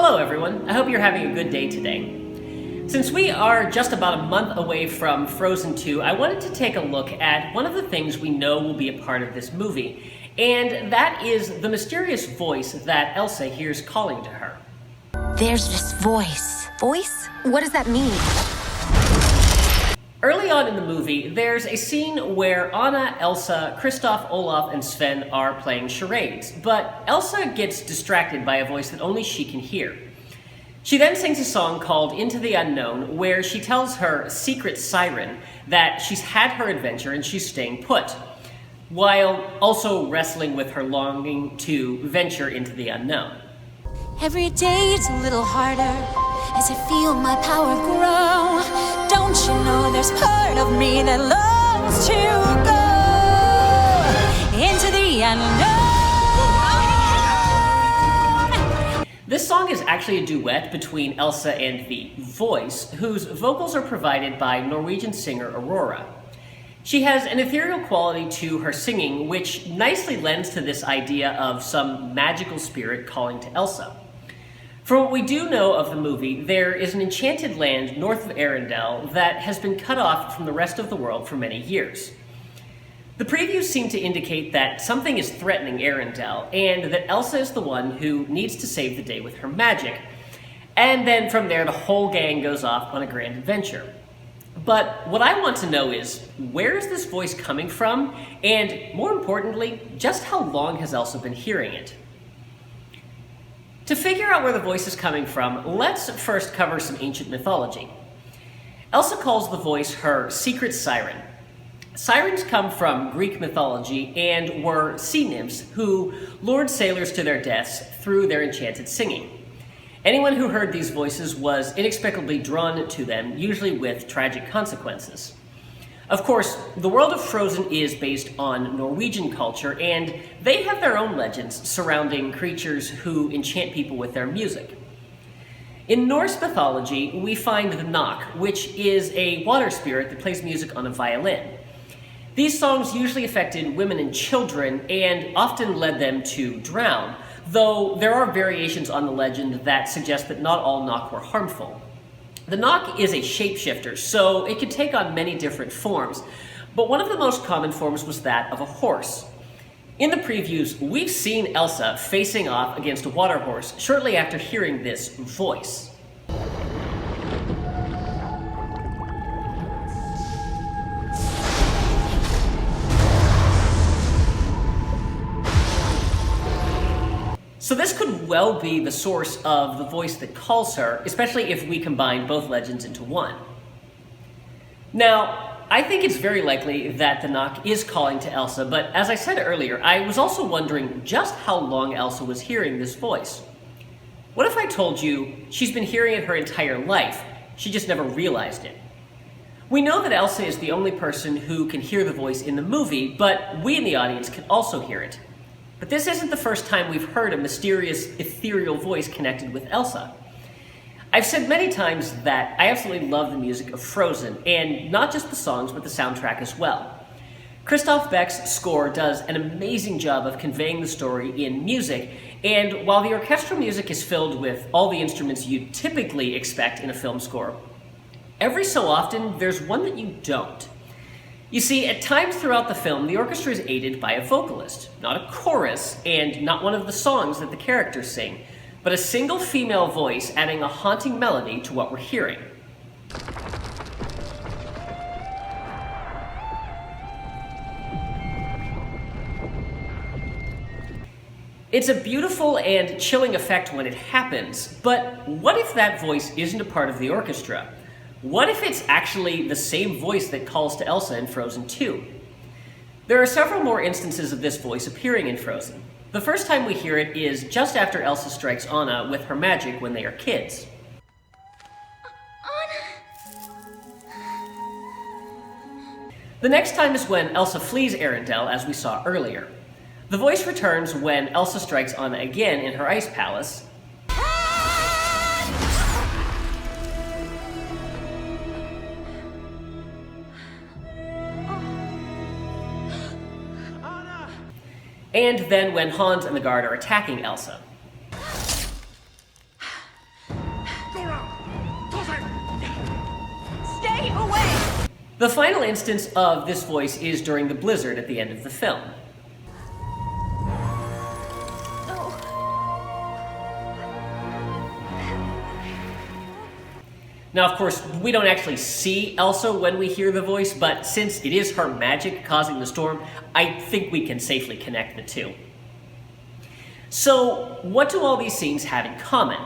Hello everyone, I hope you're having a good day today. Since we are just about a month away from Frozen 2, I wanted to take a look at one of the things we know will be a part of this movie, and that is the mysterious voice that Elsa hears calling to her. There's this voice. Voice? What does that mean? Early on in the movie, there's a scene where Anna, Elsa, Kristoff, Olaf, and Sven are playing charades, but Elsa gets distracted by a voice that only she can hear. She then sings a song called Into the Unknown, where she tells her secret Siren that she's had her adventure and she's staying put, while also wrestling with her longing to venture into the unknown. Every day it's a little harder as I feel my power grow. Don't you know there's part of me that longs to go into the unknown. This song is actually a duet between Elsa and the voice, whose vocals are provided by Norwegian singer Aurora. She has an ethereal quality to her singing, which nicely lends to this idea of some magical spirit calling to Elsa. From what we do know of the movie, there is an enchanted land north of Arendelle that has been cut off from the rest of the world for many years. The previews seem to indicate that something is threatening Arendelle, and that Elsa is the one who needs to save the day with her magic. And then from there, the whole gang goes off on a grand adventure. But what I want to know is, where is this voice coming from? And more importantly, just how long has Elsa been hearing it? To figure out where the voice is coming from, let's first cover some ancient mythology. Elsa calls the voice her secret Siren. Sirens come from Greek mythology and were sea nymphs who lured sailors to their deaths through their enchanted singing. Anyone who heard these voices was inexplicably drawn to them, usually with tragic consequences. Of course, the world of Frozen is based on Norwegian culture, and they have their own legends surrounding creatures who enchant people with their music. In Norse mythology, we find the Lauck, which is a water spirit that plays music on a violin. These songs usually affected women and children, and often led them to drown, though there are variations on the legend that suggest that not all Lauck were harmful. The Lauck is a shapeshifter, so it could take on many different forms, but one of the most common forms was that of a horse. In the previews, we've seen Elsa facing off against a water horse shortly after hearing this voice. So this could well be the source of the voice that calls her, especially if we combine both legends into one. Now, I think it's very likely that the Lauck is calling to Elsa, but as I said earlier, I was also wondering just how long Elsa was hearing this voice. What if I told you she's been hearing it her entire life, she just never realized it? We know that Elsa is the only person who can hear the voice in the movie, but we in the audience can also hear it. But this isn't the first time we've heard a mysterious, ethereal voice connected with Elsa. I've said many times that I absolutely love the music of Frozen, and not just the songs, but the soundtrack as well. Christoph Beck's score does an amazing job of conveying the story in music, and while the orchestral music is filled with all the instruments you'd typically expect in a film score, every so often there's one that you don't. You see, at times throughout the film, the orchestra is aided by a vocalist, not a chorus, and not one of the songs that the characters sing, but a single female voice adding a haunting melody to what we're hearing. It's a beautiful and chilling effect when it happens, but what if that voice isn't a part of the orchestra? What if it's actually the same voice that calls to Elsa in Frozen 2? There are several more instances of this voice appearing in Frozen. The first time we hear it is just after Elsa strikes Anna with her magic when they are kids. The next time is when Elsa flees Arendelle, as we saw earlier. The voice returns when Elsa strikes Anna again in her ice palace. And then when Hans and the guard are attacking Elsa. The final instance of this voice is during the blizzard at the end of the film. Now, of course, we don't actually see Elsa when we hear the voice, but since it is her magic causing the storm, I think we can safely connect the two. So, what do all these scenes have in common?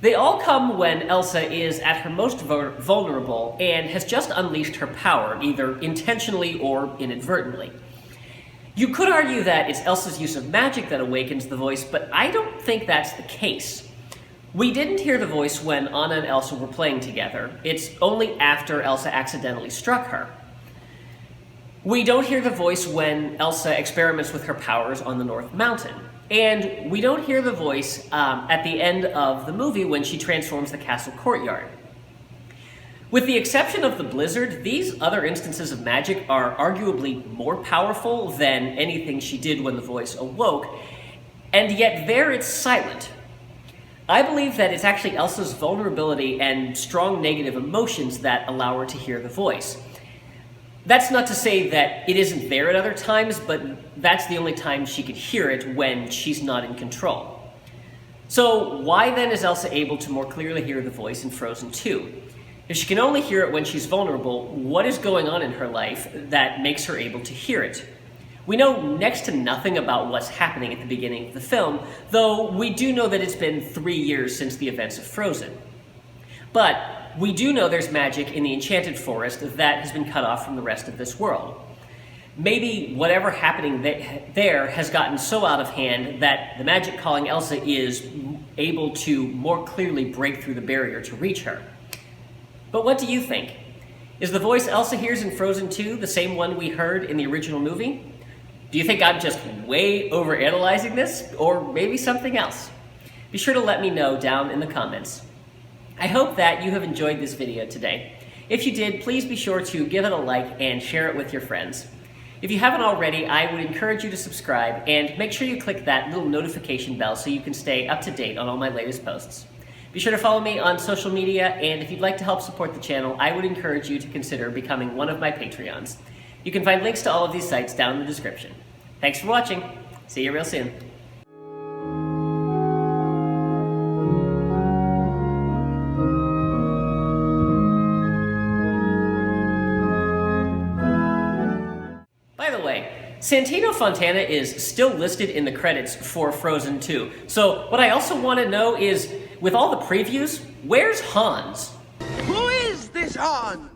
They all come when Elsa is at her most vulnerable and has just unleashed her power, either intentionally or inadvertently. You could argue that it's Elsa's use of magic that awakens the voice, but I don't think that's the case. We didn't hear the voice when Anna and Elsa were playing together. It's only after Elsa accidentally struck her. We don't hear the voice when Elsa experiments with her powers on the North Mountain. And we don't hear the voice at the end of the movie when she transforms the castle courtyard. With the exception of the blizzard, these other instances of magic are arguably more powerful than anything she did when the voice awoke, and yet there it's silent. I believe that it's actually Elsa's vulnerability and strong negative emotions that allow her to hear the voice. That's not to say that it isn't there at other times, but that's the only time she can hear it, when she's not in control. So why then is Elsa able to more clearly hear the voice in Frozen 2? If she can only hear it when she's vulnerable, what is going on in her life that makes her able to hear it? We know next to nothing about what's happening at the beginning of the film, though we do know that it's been 3 years since the events of Frozen. But we do know there's magic in the enchanted forest that has been cut off from the rest of this world. Maybe whatever happening there has gotten so out of hand that the magic calling Elsa is able to more clearly break through the barrier to reach her. But what do you think? Is the voice Elsa hears in Frozen 2 the same one we heard in the original movie? Do you think I'm just way overanalyzing this, or maybe something else? Be sure to let me know down in the comments. I hope that you have enjoyed this video today. If you did, please be sure to give it a like and share it with your friends. If you haven't already, I would encourage you to subscribe and make sure you click that little notification bell so you can stay up to date on all my latest posts. Be sure to follow me on social media, and if you'd like to help support the channel, I would encourage you to consider becoming one of my Patreons. You can find links to all of these sites down in the description. Thanks for watching. See you real soon. By the way, Santino Fontana is still listed in the credits for Frozen 2. So what I also want to know is, with all the previews, where's Hans? Who is this Hans?